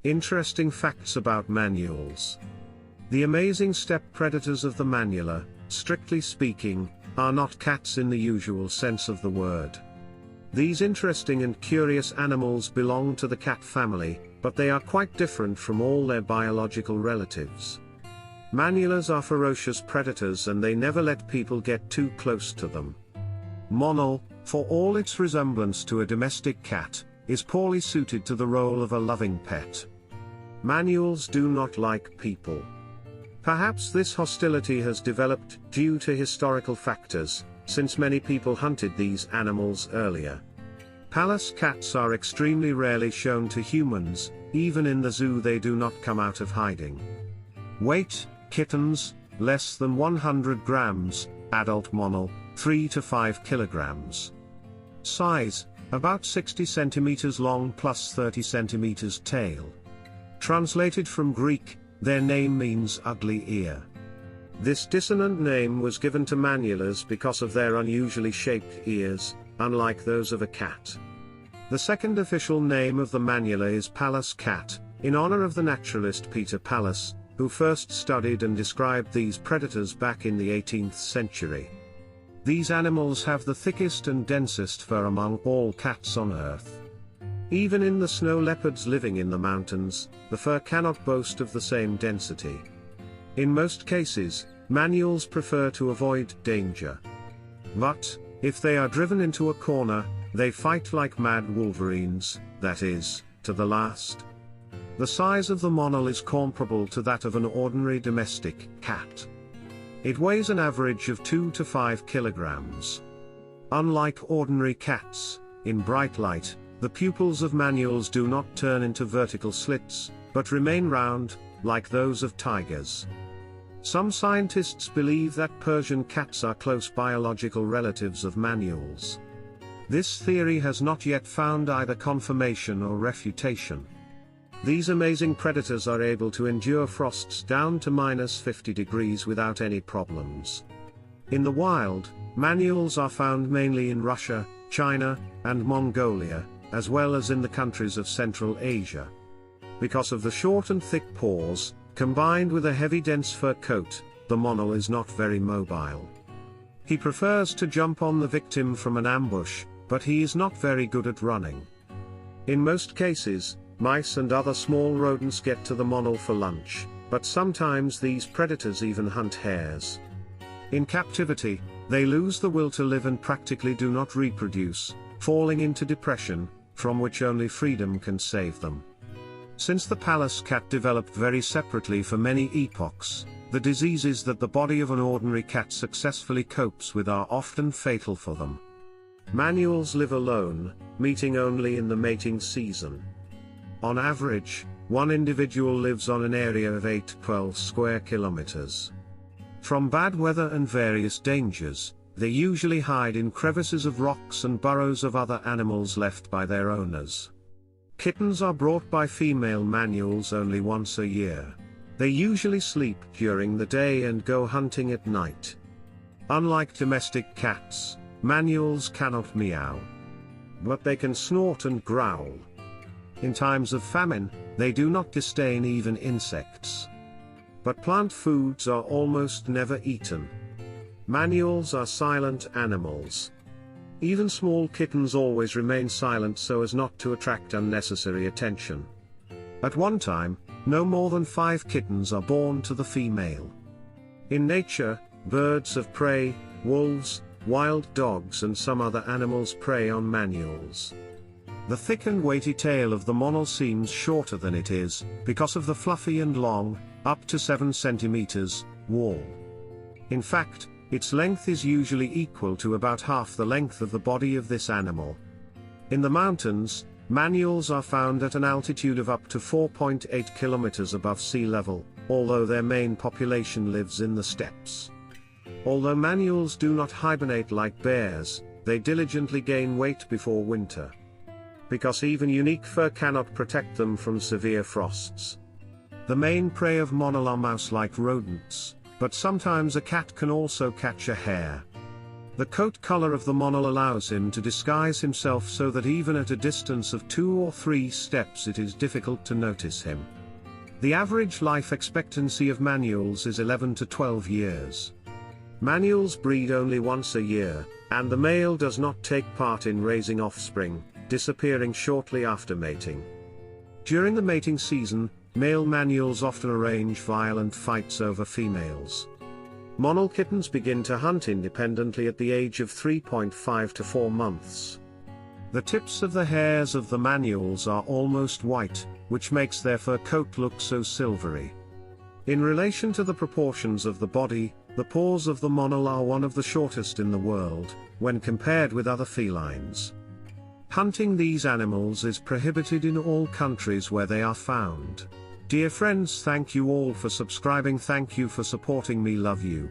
Interesting facts about manuls. The amazing steppe predators of the manula, strictly speaking, are not cats in the usual sense of the word. These interesting and curious animals belong to the cat family, but they are quite different from all their biological relatives. Manulas are ferocious predators and they never let people get too close to them. Manul, for all its resemblance to a domestic cat, is poorly suited to the role of a loving pet. Manuls do not like people. Perhaps this hostility has developed due to historical factors, since many people hunted these animals earlier. Pallas cats are extremely rarely shown to humans, even in the zoo they do not come out of hiding. Weight, kittens, less than 100 grams, adult manul, 3 to 5 kilograms. Size, about 60 centimeters long plus 30 centimeters tail. Translated from Greek, their name means ugly ear. This dissonant name was given to manulas because of their unusually shaped ears, unlike those of a cat. The second official name of the manula is Pallas cat, in honor of the naturalist Peter Pallas, who first studied and described these predators back in the 18th century. These animals have the thickest and densest fur among all cats on Earth. Even in the snow leopards living in the mountains, the fur cannot boast of the same density. In most cases, manuls prefer to avoid danger. But, if they are driven into a corner, they fight like mad wolverines, that is, to the last. The size of the manul is comparable to that of an ordinary domestic cat. It weighs an average of 2 to 5 kilograms. Unlike ordinary cats, in bright light, the pupils of manuls do not turn into vertical slits, but remain round, like those of tigers. Some scientists believe that Persian cats are close biological relatives of manuls. This theory has not yet found either confirmation or refutation. These amazing predators are able to endure frosts down to -50 degrees without any problems. In the wild, manuls are found mainly in Russia, China, and Mongolia, as well as in the countries of Central Asia. Because of the short and thick paws, combined with a heavy dense fur coat, the manul is not very mobile. He prefers to jump on the victim from an ambush, but he is not very good at running. In most cases, mice and other small rodents get to the manul for lunch, but sometimes these predators even hunt hares. In captivity, they lose the will to live and practically do not reproduce, falling into depression, from which only freedom can save them. Since the Pallas cat developed very separately for many epochs, the diseases that the body of an ordinary cat successfully copes with are often fatal for them. Manuls live alone, meeting only in the mating season. On average, one individual lives on an area of 8 to 12 square kilometers. From bad weather and various dangers, they usually hide in crevices of rocks and burrows of other animals left by their owners. Kittens are brought by female manuls only once a year. They usually sleep during the day and go hunting at night. Unlike domestic cats, manuls cannot meow. But they can snort and growl. In times of famine, they do not disdain even insects. But plant foods are almost never eaten. Manuls are silent animals. Even small kittens always remain silent so as not to attract unnecessary attention. At one time, no more than 5 kittens are born to the female. In nature, birds of prey, wolves, wild dogs and some other animals prey on manuls. The thick and weighty tail of the manul seems shorter than it is, because of the fluffy and long, up to 7 centimeters, wall. In fact, its length is usually equal to about half the length of the body of this animal. In the mountains, manuls are found at an altitude of up to 4.8 kilometers above sea level, although their main population lives in the steppes. Although manuls do not hibernate like bears, they diligently gain weight before winter. Because even unique fur cannot protect them from severe frosts. The main prey of manul are mouse-like rodents, but sometimes a cat can also catch a hare. The coat color of the monal allows him to disguise himself so that even at a distance of 2 or 3 steps it is difficult to notice him. The average life expectancy of manuls is 11 to 12 years. Manuls breed only once a year, and the male does not take part in raising offspring, disappearing shortly after mating. During the mating season, male manuls often arrange violent fights over females. Monal kittens begin to hunt independently at the age of 3.5 to 4 months. The tips of the hairs of the manuls are almost white, which makes their fur coat look so silvery. In relation to the proportions of the body, the paws of the monal are one of the shortest in the world, when compared with other felines. Hunting these animals is prohibited in all countries where they are found. Dear friends, thank you all for subscribing. Thank you for supporting me. Love you.